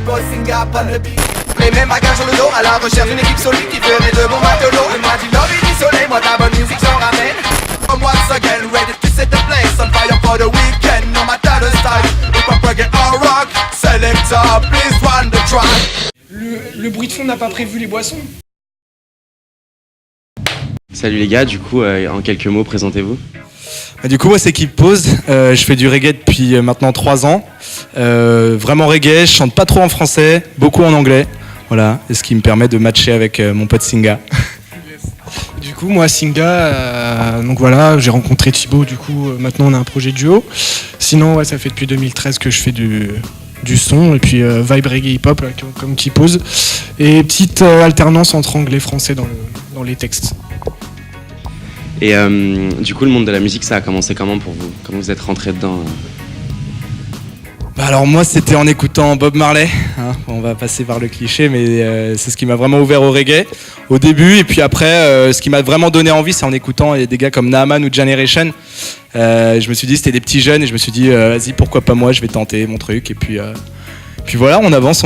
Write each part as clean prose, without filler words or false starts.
boss Singa prend le beat. Les mêmes bagages sur le dos, à la recherche d'une équipe solide qui ferait de bons matelots. Et moi du lobby du soleil, moi de la bonne musique j'en ramène. I'm once again ready to set the place on fire for the weekend. No matter the style, hip hop, reggae or rock. Selector, please run the track. Le bruit de fond n'a pas prévu les boissons. Salut les gars, du coup, en quelques mots, présentez-vous. Du coup, moi, c'est Keep Pose. Je fais du reggae depuis maintenant 3 ans. Vraiment reggae, je chante pas trop en français, beaucoup en anglais. Voilà, et ce qui me permet de matcher avec mon pote Singa. Du coup, moi, Singa, donc voilà, j'ai rencontré Thibaut, du coup, maintenant on a un projet duo. Sinon, ouais, ça fait depuis 2013 que je fais du son, et puis vibe reggae hip-hop, là, comme Keep Pose. Et petite alternance entre anglais et français dans les textes. Et du coup, le monde de la musique, ça a commencé comment pour vous? Comment vous êtes rentré dedans? Bah alors moi, c'était en écoutant Bob Marley. Hein. On va passer par le cliché, mais c'est ce qui m'a vraiment ouvert au reggae au début. Et puis après, ce qui m'a vraiment donné envie, c'est en écoutant des gars comme Naaman ou Generation. Je me suis dit, c'était des petits jeunes, et je me suis dit, vas-y, pourquoi pas moi, je vais tenter mon truc. Et puis voilà, on avance.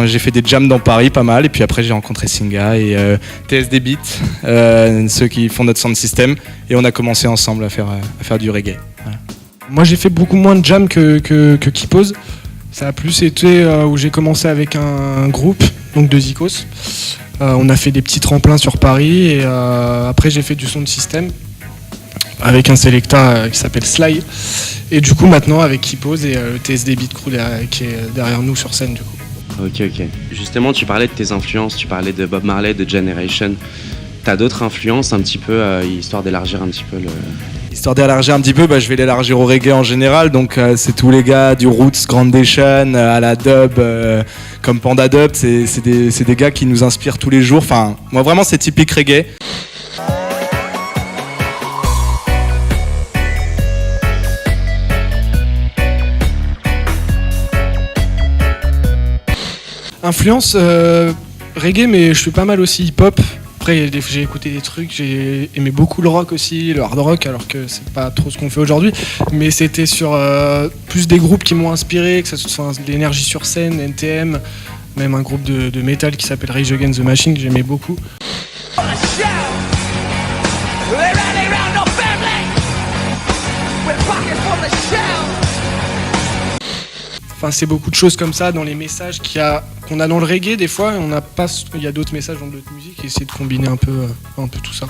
J'ai fait des jams dans Paris, pas mal. Et puis après, j'ai rencontré Singa et TSD Beat, ceux qui font notre sound system. Et on a commencé ensemble à faire du reggae. Voilà. Moi, j'ai fait beaucoup moins de jam que Keep Pose. Ça a plus été où j'ai commencé avec un groupe, donc de Zikos. On a fait des petits tremplins sur Paris et après, j'ai fait du sound system avec un selecta qui s'appelle Sly. Et du coup, maintenant, avec Keep Pose et le TSD Beat Crew qui est derrière nous sur scène, du coup. Ok. Justement, tu parlais de tes influences, tu parlais de Bob Marley, de Generation. T'as d'autres influences un petit peu, histoire d'élargir un petit peu le... Histoire d'élargir un petit peu, je vais l'élargir au reggae en général. Donc c'est tous les gars du Roots, Grandation, à la dub, comme Panda Dub. C'est des gars qui nous inspirent tous les jours. Enfin, moi vraiment c'est typique reggae. Influence reggae, mais je fais pas mal aussi hip-hop. Après, j'ai écouté des trucs, j'ai aimé beaucoup le rock aussi, le hard rock, alors que c'est pas trop ce qu'on fait aujourd'hui. Mais c'était sur plus des groupes qui m'ont inspiré, que ce soit l'énergie sur scène, NTM, même un groupe de métal qui s'appelle Rage Against the Machine, que j'aimais beaucoup. Enfin, c'est beaucoup de choses comme ça dans les messages qu'on a dans le reggae. Des fois, il y a d'autres messages dans d'autres musiques et essayer de combiner un peu tout ça.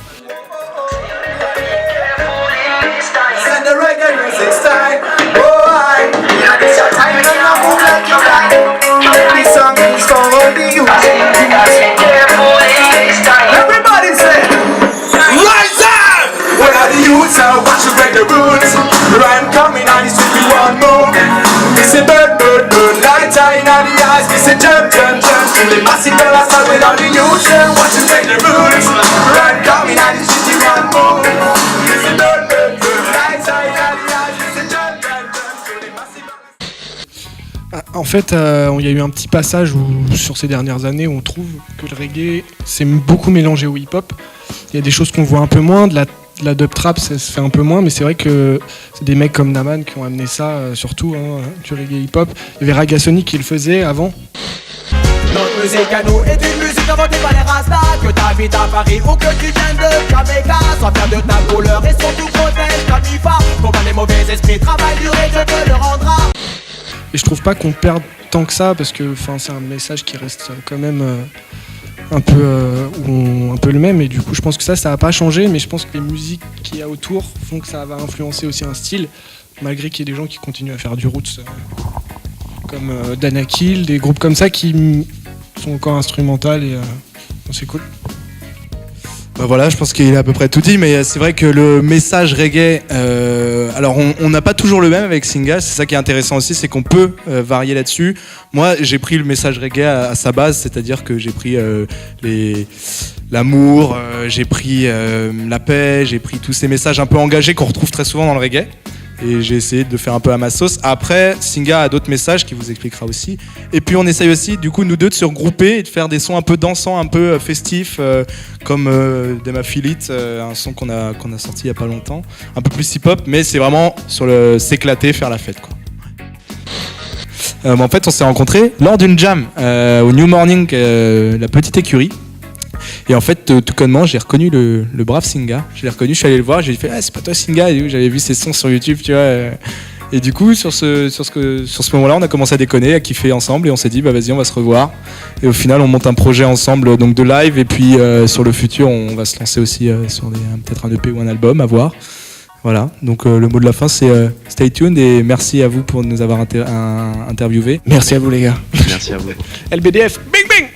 C'est bird, light in the eyes, c'est jump, tous les massifs dans la salle without the youth, watch us break the rules, run coming out the city, one more. C'est bird, light in the eyes, c'est jump, tous les massifs. En fait, il y a eu un petit passage sur ces dernières années où on trouve que le reggae s'est beaucoup mélangé au hip-hop. Il y a des choses qu'on voit un peu moins, de la dub trap, ça se fait un peu moins, mais c'est vrai que c'est des mecs comme Naman qui ont amené ça, surtout du reggae hip-hop. Il y avait Ragasonic qui le faisait avant. Notre musique à nous est une musique inventée par les Rastas. Que t'habites à Paris ou que tu viennes de Jamaica, sois fier de ta couleur et surtout protège ta mifa. Pour pas les mauvais esprits, travail dur et Dieu te le rendra. Et je trouve pas qu'on perde tant que ça, parce que c'est un message qui reste quand même un peu le même, et du coup je pense que ça va pas changer, mais je pense que les musiques qu'il y a autour font que ça va influencer aussi un style, malgré qu'il y ait des gens qui continuent à faire du roots comme Danakil, des groupes comme ça qui sont encore instrumentales et c'est cool. Voilà, je pense qu'il a à peu près tout dit, mais c'est vrai que le message reggae, alors on n'a pas toujours le même avec Singa, c'est ça qui est intéressant aussi, c'est qu'on peut varier là-dessus. Moi, j'ai pris le message reggae à sa base, c'est-à-dire que j'ai pris l'amour, j'ai pris la paix, j'ai pris tous ces messages un peu engagés qu'on retrouve très souvent dans le reggae. Et j'ai essayé de faire un peu à ma sauce. Après, Singa a d'autres messages qui vous expliquera aussi. Et puis on essaye aussi, du coup, nous deux, de se regrouper et de faire des sons un peu dansants, un peu festifs, comme Dema Filit, un son qu'on a sorti il y a pas longtemps. Un peu plus hip-hop, mais c'est vraiment sur le s'éclater, faire la fête, quoi. En fait, on s'est rencontrés lors d'une jam au New Morning, la petite écurie. Et en fait, tout connement, j'ai reconnu le brave Singa. Je l'ai reconnu, je suis allé le voir, j'ai fait c'est pas toi Singa. Et j'avais vu ses sons sur YouTube, tu vois. Et du coup, sur ce moment-là, on a commencé à déconner, à kiffer ensemble, et on s'est dit vas-y, on va se revoir. Et au final, on monte un projet ensemble, donc de live. Et puis sur le futur, on va se lancer aussi sur peut-être un EP ou un album, à voir. Voilà. Donc le mot de la fin, c'est stay tuned et merci à vous pour nous avoir interviewé. Merci à vous les gars. Merci à vous. LBDF, bing bing.